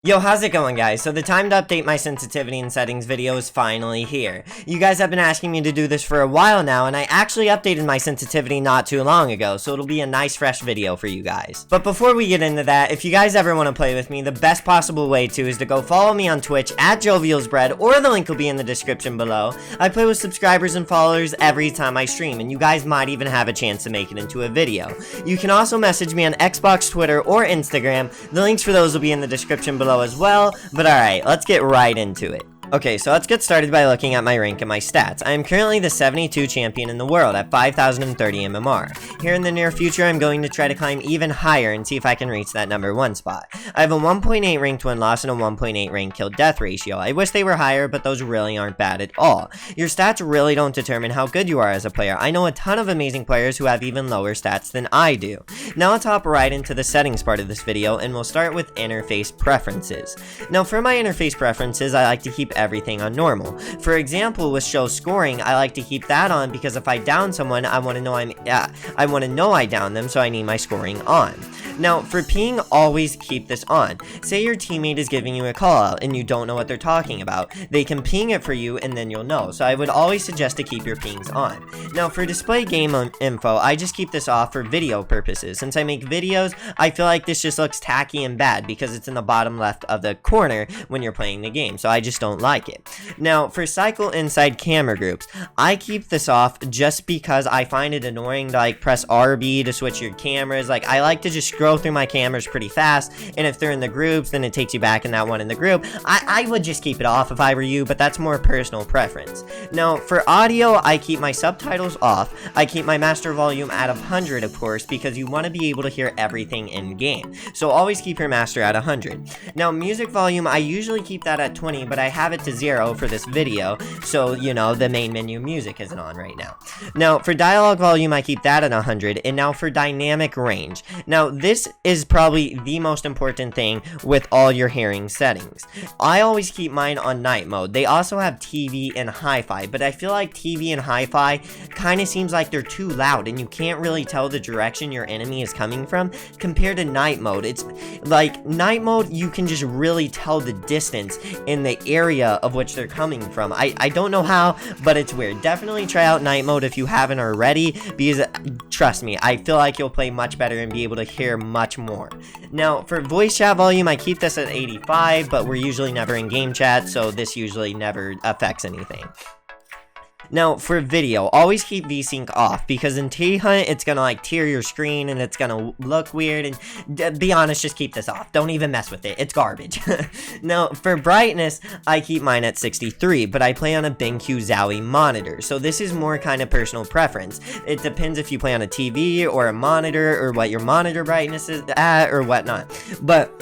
Yo, how's it going, guys? So the time to update my sensitivity and settings video is finally here. You guys have been asking me to do this for a while now, and I actually updated my sensitivity not too long ago, so it'll be a nice fresh video for you guys. But before we get into that, if you guys ever want to play with me, the best possible way to is to go follow me on Twitch at Jovialsbread, or the link will be in the description below. I play with subscribers and followers every time I stream, and you guys might even have a chance to make it into a video. You can also message me on Xbox, Twitter, or Instagram. The links for those will be in the description below as well, but alright, let's get right into it. Okay, so let's get started by looking at my rank and my stats. I am currently the 72 champion in the world at 5,030 MMR. Here in the near future, I'm going to try to climb even higher and see if I can reach that number 1 spot. I have a 1.8 ranked win-loss and a 1.8 ranked kill-death ratio. I wish they were higher, but those really aren't bad at all. Your stats really don't determine how good you are as a player. I know a ton of amazing players who have even lower stats than I do. Now let's hop right into the settings part of this video, and we'll start with interface preferences. Now for my interface preferences, I like to keep everything on normal. For example, with show scoring, I like to keep that on because if I down someone, I want to know I downed them, so I need my scoring on. Now, for ping, always keep this on. Say your teammate is giving you a call out and you don't know what they're talking about. They can ping it for you and then you'll know. So I would always suggest to keep your pings on. Now, for display game info, I just keep this off for video purposes. Since I make videos, I feel like this just looks tacky and bad because it's in the bottom left of the corner when you're playing the game. So I just don't like it. Now, for cycle inside camera groups, I keep this off just because I find it annoying to like press RB to switch your cameras. Like, I like to just scroll through my cameras pretty fast, and if they're in the groups, then it takes you back in that one in the group. I would just keep it off if I were you, but that's more personal preference. Now, for audio, I keep my subtitles off. I keep my master volume at 100, of course, because you want to be able to hear everything in game. So always keep your master at 100. Now, music volume, I usually keep that at 20, but I have it to 0 for this video, so, you know, the main menu music isn't on right now. Now, for dialogue volume, I keep that at 100, and now for dynamic range. Now, this is probably the most important thing with all your hearing settings. I always keep mine on night mode. They also have TV and hi-fi, but I feel like TV and hi-fi kind of seems like they're too loud and you can't really tell the direction your enemy is coming from compared to night mode. It's like night mode, you can just really tell the distance in the area of which they're coming from. I don't know how, but it's weird. Definitely try out night mode if you haven't already, because trust me, I feel like you'll play much better and be able to hear much more. Now, for voice chat volume, I keep this at 85, but we're usually never in game chat, so this usually never affects anything. Now, for video, always keep VSync off, because in T-Hunt, it's gonna, like, tear your screen, and it's gonna look weird, and be honest, just keep this off. Don't even mess with it. It's garbage. Now, for brightness, I keep mine at 63, but I play on a BenQ Zowie monitor, so this is more kind of personal preference. It depends if you play on a TV or a monitor, or what your monitor brightness is at, or whatnot. But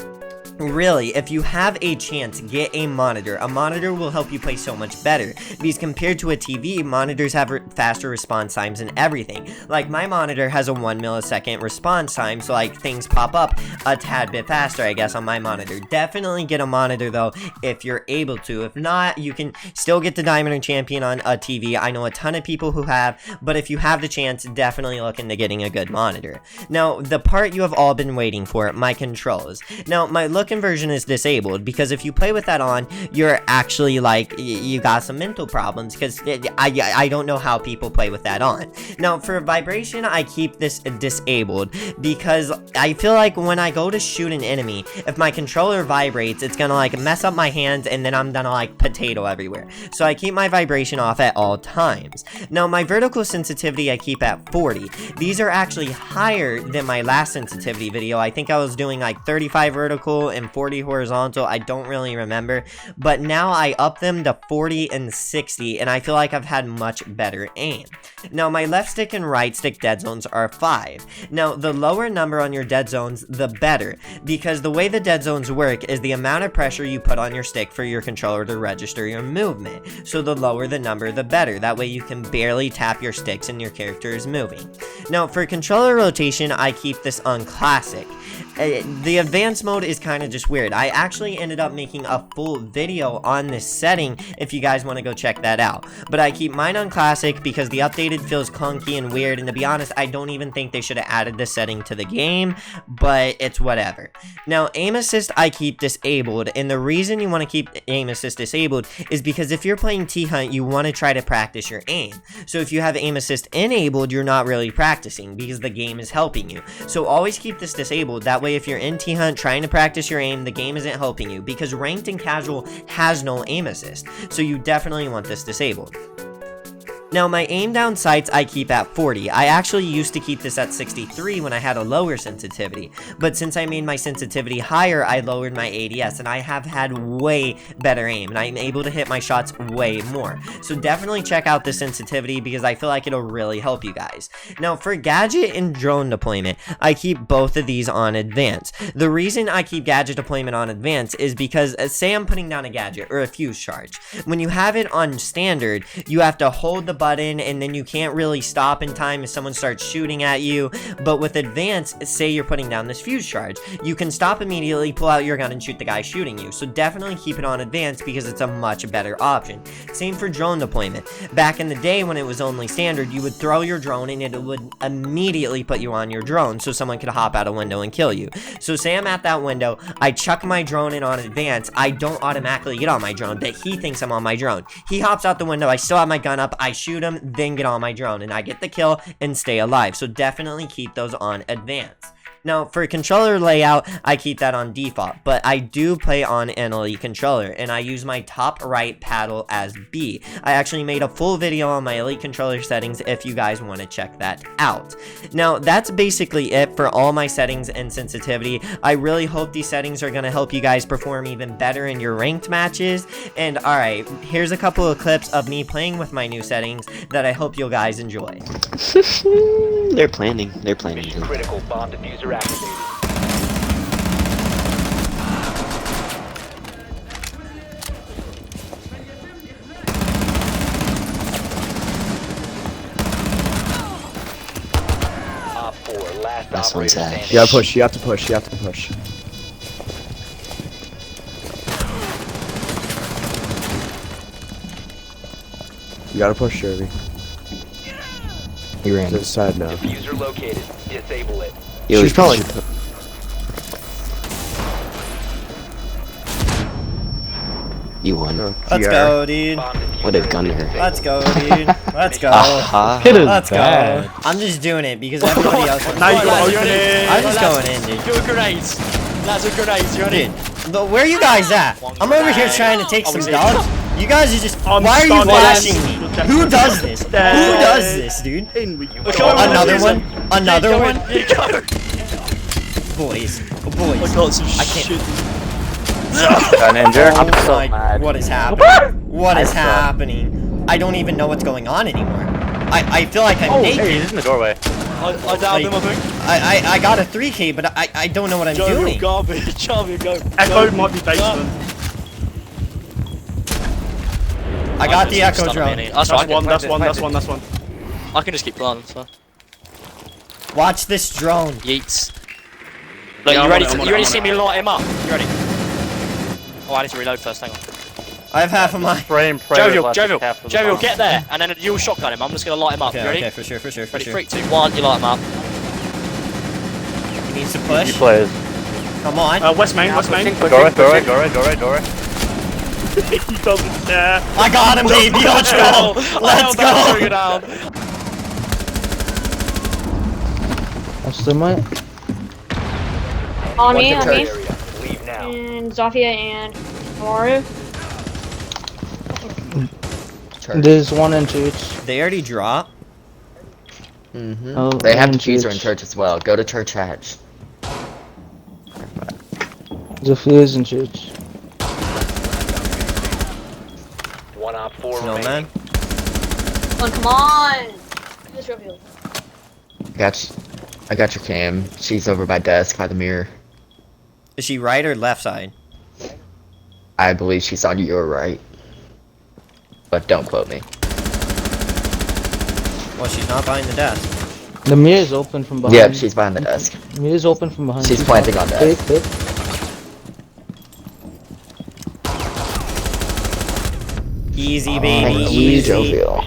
really, if you have a chance, get a monitor. A monitor will help you play so much better, because compared to a TV, monitors have faster response times and everything. Like, my monitor has a 1 millisecond response time, so like things pop up a tad bit faster, I guess, on my monitor. Definitely get a monitor though if you're able to. If not, you can still get the Diamond or Champion on a TV. I know a ton of people who have, but if you have the chance, definitely look into getting a good monitor. Now, the part you have all been waiting for, my controls. Now, my look conversion is disabled, because if you play with that on, you're actually like, you got some mental problems, because I don't know how people play with that on. Now, for vibration, I keep this disabled, because I feel like when I go to shoot an enemy, if my controller vibrates, it's gonna like mess up my hands, and then I'm gonna like potato everywhere. So I keep my vibration off at all times. Now, my vertical sensitivity, I keep at 40. These are actually higher than my last sensitivity video. I think I was doing like 35 vertical and 40 horizontal. I don't really remember, but now I up them to 40 and 60, and I feel like I've had much better aim. Now, my left stick and right stick dead zones are 5. Now, the lower number on your dead zones, the better, because the way the dead zones work is the amount of pressure you put on your stick for your controller to register your movement. So the lower the number, the better. That way you can barely tap your sticks and your character is moving. Now, for controller rotation, I keep this on classic. the advanced mode is kind of just weird. I actually ended up making a full video on this setting if you guys want to go check that out. But I keep mine on classic because the updated feels clunky and weird, and to be honest, I don't even think they should have added this setting to the game, but it's whatever. Now, aim assist I keep disabled, and the reason you want to keep aim assist disabled is because if you're playing T-Hunt, you want to try to practice your aim. So if you have aim assist enabled, you're not really practicing because the game is helping you. So always keep this disabled. That way, if you're in T-Hunt trying to practice your aim, the game isn't helping you because ranked and casual has no aim assist. So you definitely want this disabled. Now, my aim down sights I keep at 40. I actually used to keep this at 63 when I had a lower sensitivity, but since I made my sensitivity higher, I lowered my ADS, and I have had way better aim, and I'm able to hit my shots way more. So definitely check out the sensitivity because I feel like it'll really help you guys. Now, for gadget and drone deployment, I keep both of these on advanced. The reason I keep gadget deployment on advanced is because, say I'm putting down a gadget or a fuse charge. When you have it on standard, you have to hold the button and then you can't really stop in time if someone starts shooting at you. But with advanced, say you're putting down this fuse charge, you can stop immediately, pull out your gun, and shoot the guy shooting you. So definitely keep it on advanced because it's a much better option. Same for drone deployment. Back in the day when it was only standard, you would throw your drone and it would immediately put you on your drone so someone could hop out a window and kill you. So say I'm at that window, I chuck my drone in on advanced, I don't automatically get on my drone, but he thinks I'm on my drone. He hops out the window, I still have my gun up, I shoot him, then get on my drone, and I get the kill and stay alive. So definitely keep those on advanced. Now, for controller layout, I keep that on default, but I do play on an elite controller, and I use my top right paddle as B. I actually made a full video on my elite controller settings if you guys want to check that out. Now, that's basically it for all my settings and sensitivity. I really hope these settings are going to help you guys perform even better in your ranked matches, and alright, here's a couple of clips of me playing with my new settings that I hope you guys enjoy. They're planning. Critical bomb diffuser activated. Op 4, last This one's operator Ash. standing. You gotta push, you have to push, you have to push. You gotta push, Jovi. He ran. To the side now. Diffuser located. Disable it. Yo, She's probably. You won. Let's go, dude. Bomb diffuser What a gunner. Let's go, dude. Let's go. Aha. Let's go. I'm just doing it because everybody else wants Now you to. gotta open it. I'm just going in, dude. Go grenades. Lads with grenades, you ready? Dude, where are you guys at? I'm over here trying to take some dubs. You guys are just. I'm Why are you stunned. flashing me? Who does this? Who does this, dude? Another one? Another one? Boys. Boys. I got some I can't. shit. Oh my, what is happening? What is happening? I don't even know what's going on anymore. I feel like I'm naked. Hey, he's in the doorway. I downed him, I think. I got a 3K, but I don't know what I'm doing. Garbage. Jovial, go. Echo might be basement. I got the echo Stun drone. me. That's one. I can just keep planning, so. Watch this drone. Yeets. Look, Yeah, you ready I'm to on it. see me light him up? You ready? Oh, I need to reload first, hang on. I have half of my. Jovial, get there, and then you'll shotgun him. I'm just gonna light him up. Okay, You ready? okay, for sure. Ready, 3, 2, 1, you light him up. He needs to push. He plays. Come on. West main. Go right. He doesn't dare. I got him, baby. Let's go. Let's go. Down. What's the mic? On me, area. Leave now. and Zofia and Maru. There's 1 and 2. They already dropped. Oh, they have diffuser in church as well. Go to church hatch. Zophia's in church. One op 4 No, remaining. man. Come on! Just reveal. I got your cam. She's over by desk by the mirror. Is she right or left side? I believe she's on your right. But don't quote me. Well, she's not behind the desk. The mirror is open from behind. Yep, she's behind the desk. Mirror is open from behind. She's planting on that. Fake. Easy, Thank baby. you, Easy. Jovial.